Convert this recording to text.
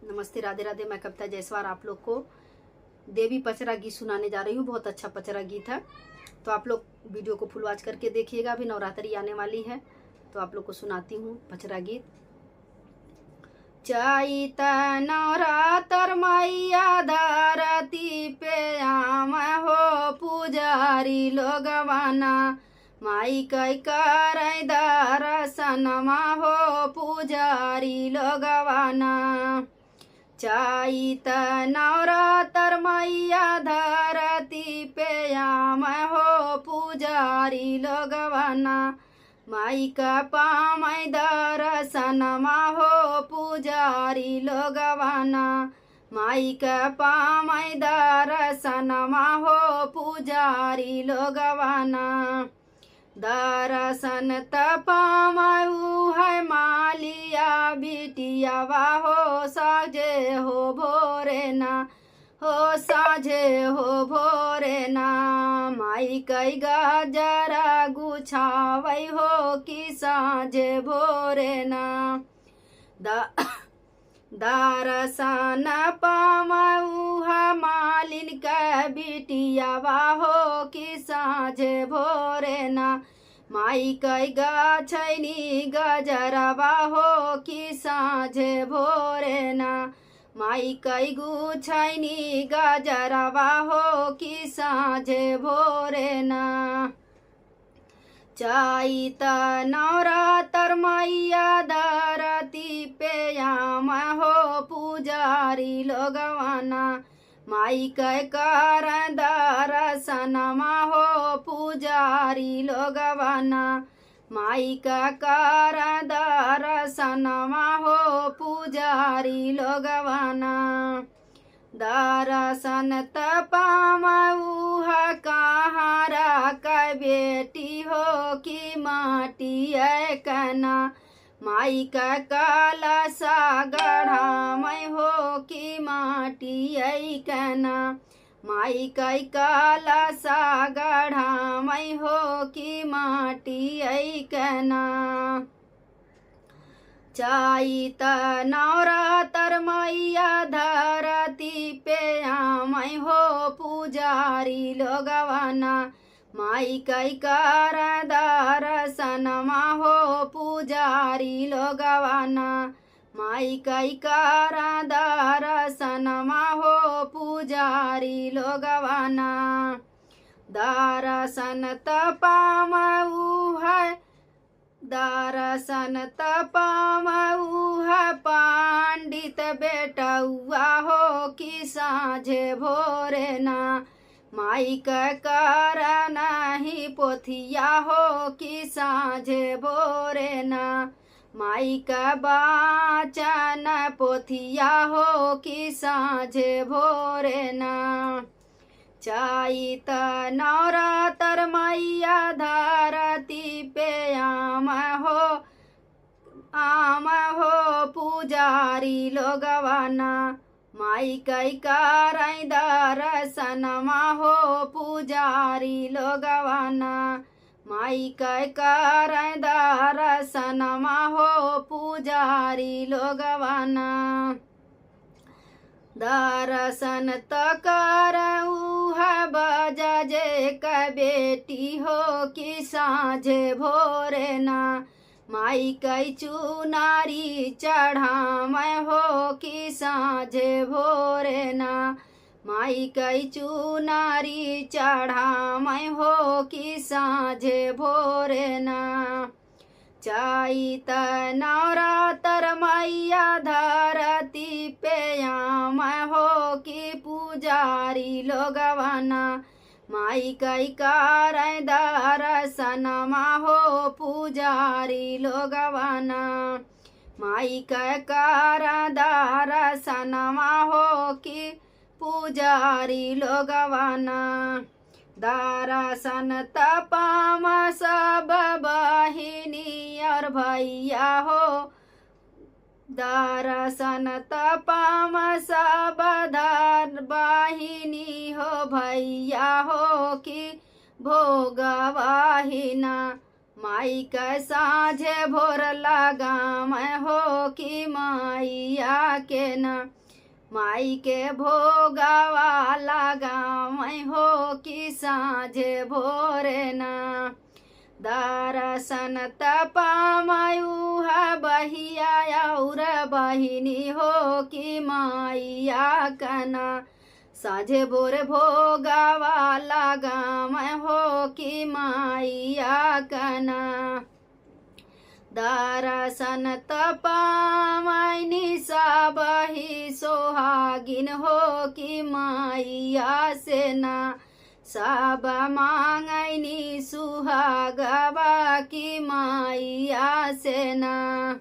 नमस्ते, राधे राधे। मैं कविता जायसवाल आप लोग को देवी पचरा गीत सुनाने जा रही हूँ। बहुत अच्छा पचरा गीत है, तो आप लोग वीडियो को फुल वॉच करके देखिएगा। अभी नवरात्रि आने वाली है, तो आप लोग को सुनाती हूँ पचरा गीत। चैत नवरात्र मैया धरती पे आम हो पुजारी लोगवाना, माई कई कर दर्शनमा हो पुजारी लोगवाना। चैत नवरात्र मैया धरती पे आम हो पुजारी लोगवाना, माई का पामै दर्शनमा हो पुजारी लोगवाना, माई का पामै दर्शनमा हो पुजारी लोगवाना। दर्शन त पामऊ है मालिया बिटिया हो साझे हो भोरे ना, हो साझे हो भोरे ना। माई कई गजरा गुछावै हो कि साझे भोरे ना। दर्शन पामऊ है मालिन के बिटिया हो कि साझे भोरे ना। माई कई गछैनी गजरवा हो कि साझे भोरे ना। माई कई गुछैनी गजरवा हो कि साझे भोरे ना। चैत नवरात्र मैया धरती पे आम हो पुजारी लोगवाना, माई कई कर दर्शनमा हो पुजारी लोगवाना, माई का कर दर्शनमा हो पुजारी लोगवाना। दर्शन त पामऊ है कहारा का बेटी हो कि माटी कना, माई का कलसा गढ़ामै हो कि माटी कना, माई कई कलसा गढ़ामै हो कि माटी कना। चैत नवरात्र मैया धरती पे आम हो पुजारी लोगवाना, माई कई कर दर्शनमा हो पुजारी लोगवाना, माई कई कर दर्शनमा हो पुजारी लोगवाना। दर्शन त पामऊ है, दर्शन त पामऊ है पंडित बेटउआ हो कि साझे भोरे ना। माई के कर नहीं पोथिया हो कि साझे भोरे ना। माई का वाचन पोथिया हो कि साझे भोरे ना। चैत नवरात्र मैया धरती पे आम हो पुजारी लोगवाना, माई कई कर दर्शनमा हो पुजारी लोगवाना, माई कई कर दर्शनमा हो पुजारी लोगवाना। दर्शन त करऊ है बजाजे का बेटी हो कि साझे भोरे ना, माई कई चुनारी चढ़ामै हो कि साझे भोरे ना, माई कई चुनारी चढ़ामै हो कि साझे भोरे ना। चैत नवरात्र मैया धरती पे आम हो कि पुजारी लोगवाना, माई कई कर दर्शनमा हो पुजारी लोगवाना, माई कई कर दर्शनमा हो कि पुजारी लोगवाना। दर्शन त पाम सब बहिनी और भैया हो, दर्शन त पाम सब बहिनी हो भैया हो कि भोगवाहिना, माई का साँझे भोर लगा मैं हो कि माइया के ना माई के भोगावा लगा मैं हो कि साँझे भोरे ना दर्शन तपामयू है बहिया और बहिनी हो कि माइया कना साझे भोरे भोगावा लगा मैं हो कि माइया कना दर्शन तपामैनी सबही सोहागिन हो कि माइया से ना सब मांगैनी सुहागवा कि माइया से ना।